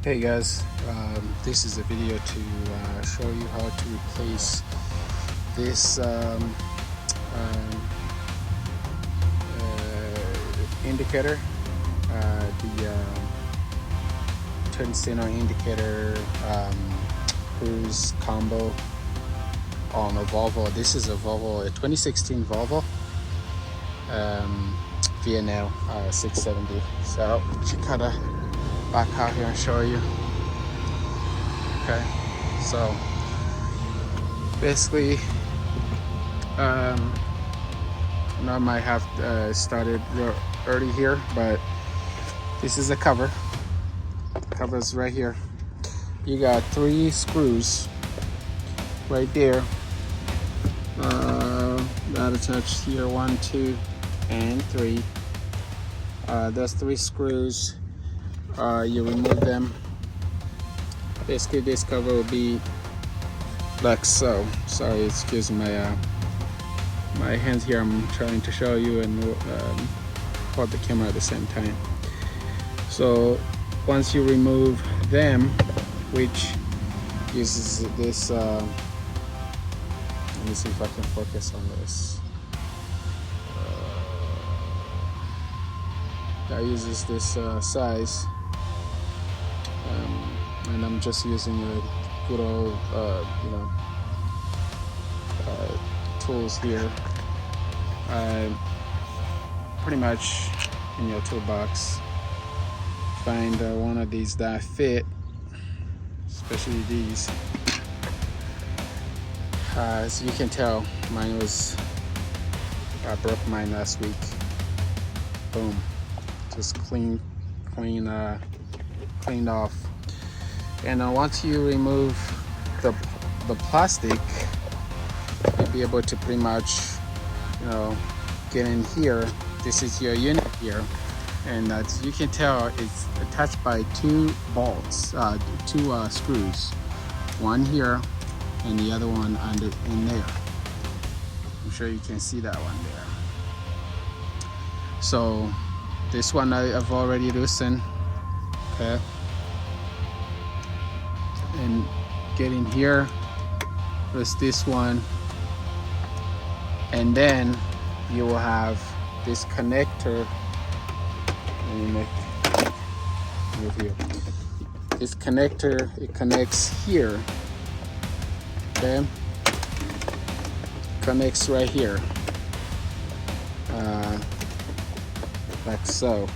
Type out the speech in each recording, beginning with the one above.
Hey guys, this is a video to show you how to replace this indicator, the turn signal indicator cruise combo on a Volvo. This is a 2016 Volvo VNL 670. So she kind of back out here and show you. Okay, so basically I might have started early here, but this is the covers right here. You got 3 screws right there that attached here, 1, 2, and 3. Those 3 screws, you remove them. Basically this cover will be like so. Sorry, excuse my my hands here. I'm trying to show you and hold the camera at the same time. So once you remove them, which uses this let me see if I can focus on this. That uses this size, and I'm just using a good old tools here. Pretty much in your toolbox, find one of these that fit, especially these. As you can tell, I broke mine last week. Boom, just cleaned off. And once you remove the plastic, you'll be able to pretty much get in here. This is your unit here, and as you can tell, it's attached by 2 bolts, 2 screws, one here and the other one in there. I'm sure you can see that one there. So this one I've already loosened, okay, and get in here with this one, and then you will have this connector. Let me move here. This connector, it connects here, okay, connects right here, like so.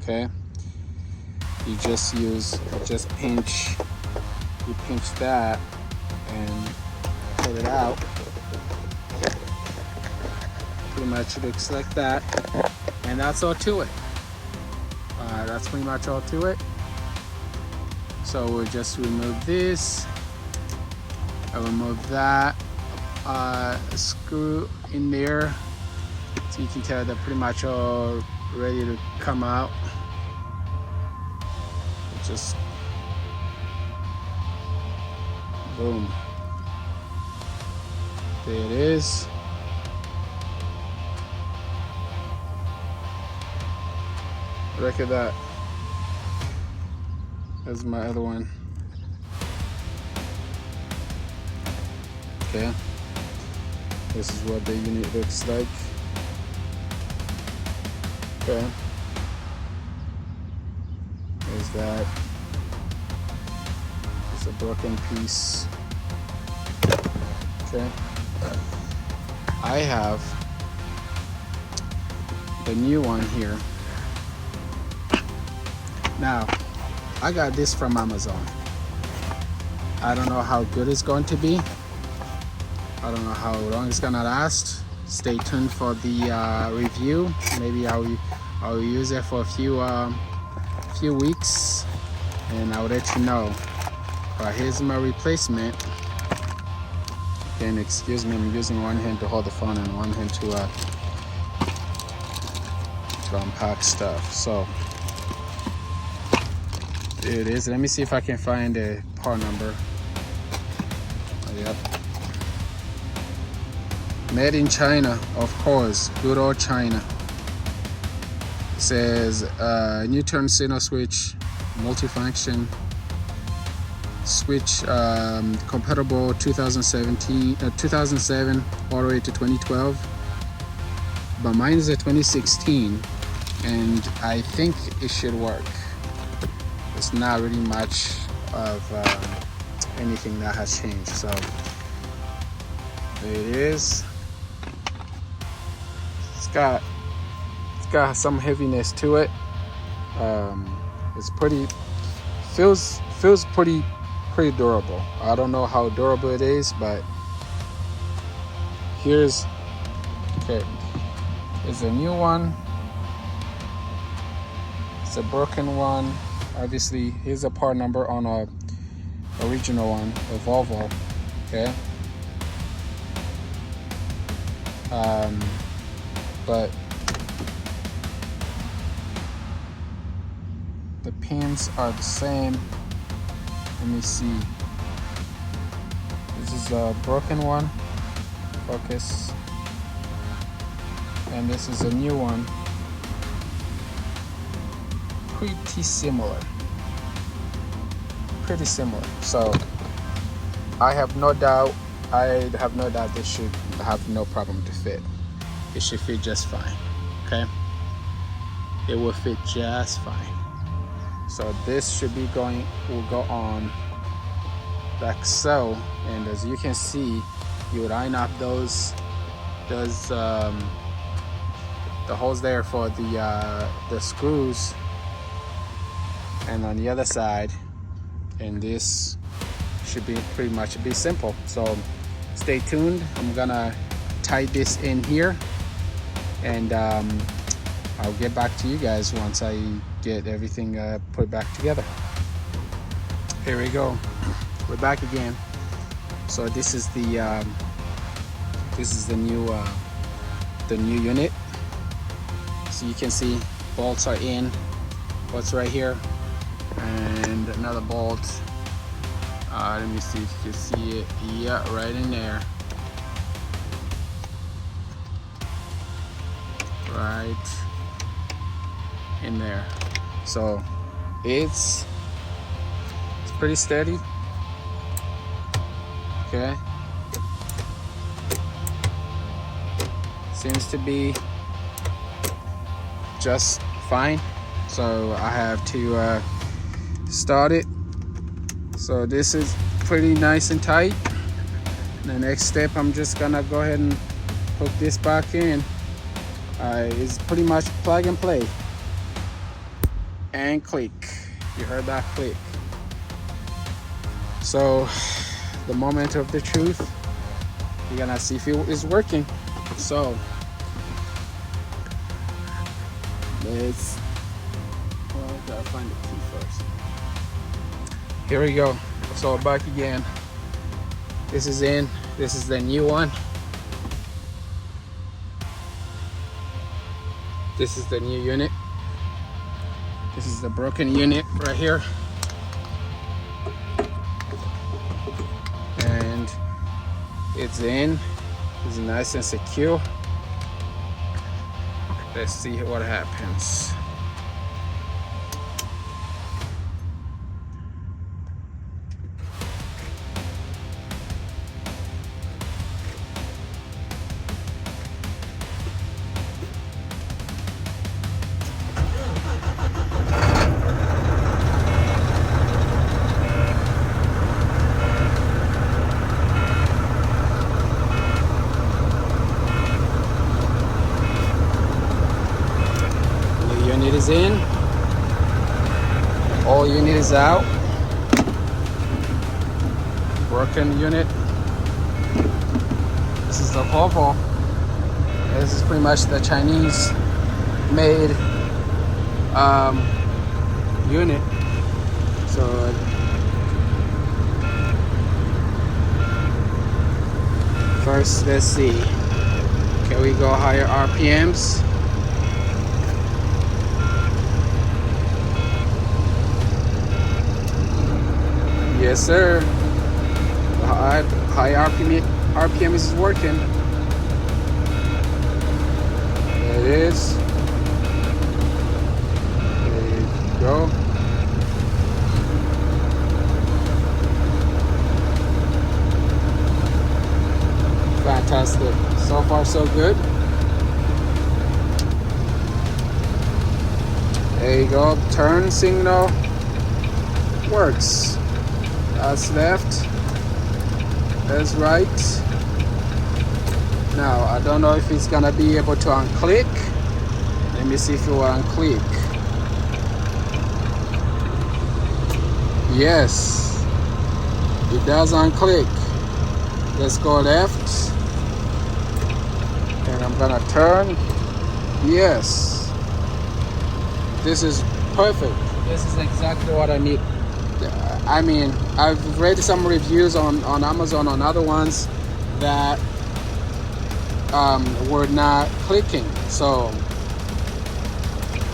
Okay, you just pinch that and pull it out. Pretty much looks like that, and that's all to it. That's pretty much all to it. So we'll just remove this. I'll remove that screw in there, so you can tell they're pretty much all ready to come out. Just boom, there it is. Look at that. That's my other one. Okay, this is what the unit looks like. Okay, there's that. It's a broken piece. Okay, I have the new one here. Now, I got this from Amazon. I don't know how good it's going to be. I don't know how long it's gonna last. Stay tuned for the review. Maybe I'll use it for a few weeks, and I'll let you know. But here's my replacement. Again, excuse me, I'm using one hand to hold the phone and one hand to unpack stuff. So there it is. Let me see if I can find a part number. Oh, yep. Made in China, of course. Good old China. says new turn signal switch, multifunction switch, compatible 2007 all the way to 2012, but mine is a 2016, and I think it should work. It's not really much of anything that has changed, so there it is. It's got some heaviness to it. It's pretty, feels pretty durable. I don't know how durable it is, but here's a new one. It's a broken one. Obviously, here's a part number on a original one, a Volvo. Okay. But the pins are the same. Let me see. This is a broken one. Focus. And this is a new one. Pretty similar. So I have no doubt this should have no problem to fit. It should fit just fine. Okay. It will fit just fine. So this should be will go on like so, and as you can see, you would line up the holes there for the screws, and on the other side, and this should be pretty much be simple. So stay tuned. I'm gonna tie this in here, and I'll get back to you guys once I get everything put back together. Here we go. We're back again. So this is the new unit. So you can see bolts are in. Bolts right here, and another bolt. Let me see if you can see it. Yeah, right in there. Right in there. So it's pretty steady. Okay. Seems to be just fine. So I have to start it. So this is pretty nice and tight. The next step, I'm just gonna go ahead and hook this back in. It's pretty much plug and play. And click. You heard that click. So the moment of the truth, you're gonna see if it is working. So gotta find the key first. Here we go. So back again. This is in. This is the new one. This is the new unit. This is the broken unit right here. And it's in. It's nice and secure. Let's see what happens. Unit is in. All unit is out. Broken unit. This is the Volvo. This is pretty much the Chinese made unit. So first, let's see. Can we go higher RPMs? Yes, sir. High RPM is working. There it is. go. Fantastic. So far so good. There you go. Turn signal works. That's left. That's right. Now I don't know if it's gonna be able to unclick. Let me see if it will unclick. Yes, it does unclick. Let's go left, and I'm gonna turn. Yes, this is perfect. This is exactly what I need. I mean, I've read some reviews on Amazon on other ones that were not clicking. So,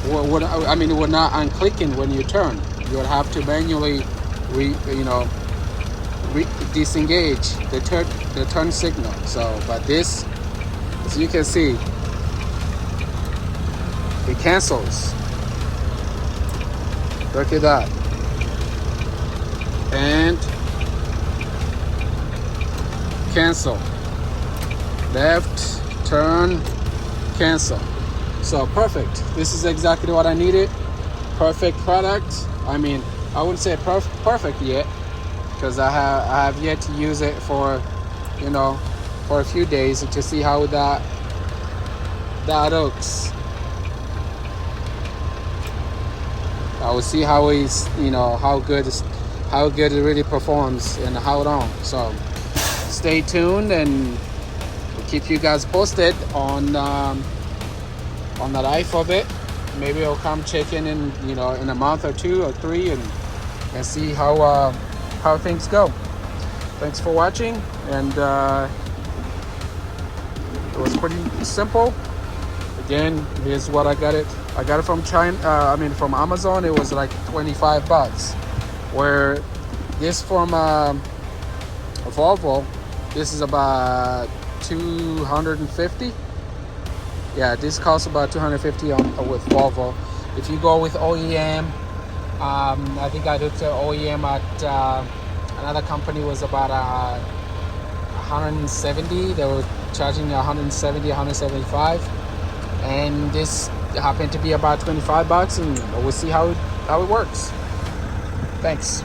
it would not unclicking when you turn. You would have to manually, disengage the turn signal. So, but this, as you can see, it cancels. Look at that. And cancel. Left, turn, cancel. So perfect. This is exactly what I needed. Perfect product. I mean, I wouldn't say perfect yet, because I have yet to use it for a few days to see how that looks. I will see how how good it really performs and how long. So stay tuned, and we'll keep you guys posted on the life of it. Maybe I'll come check in in a month or 2 or 3 and see how things go. Thanks for watching, and it was pretty simple. Again, here's what I got it from China. From Amazon. It was like $25. Where this from Volvo, this is about 250. Yeah, this costs about 250 with Volvo. If you go with OEM, I think I looked at OEM at another company was about 170. They were charging 170, 175, and this happened to be about $25, and we'll see how it works. Thanks.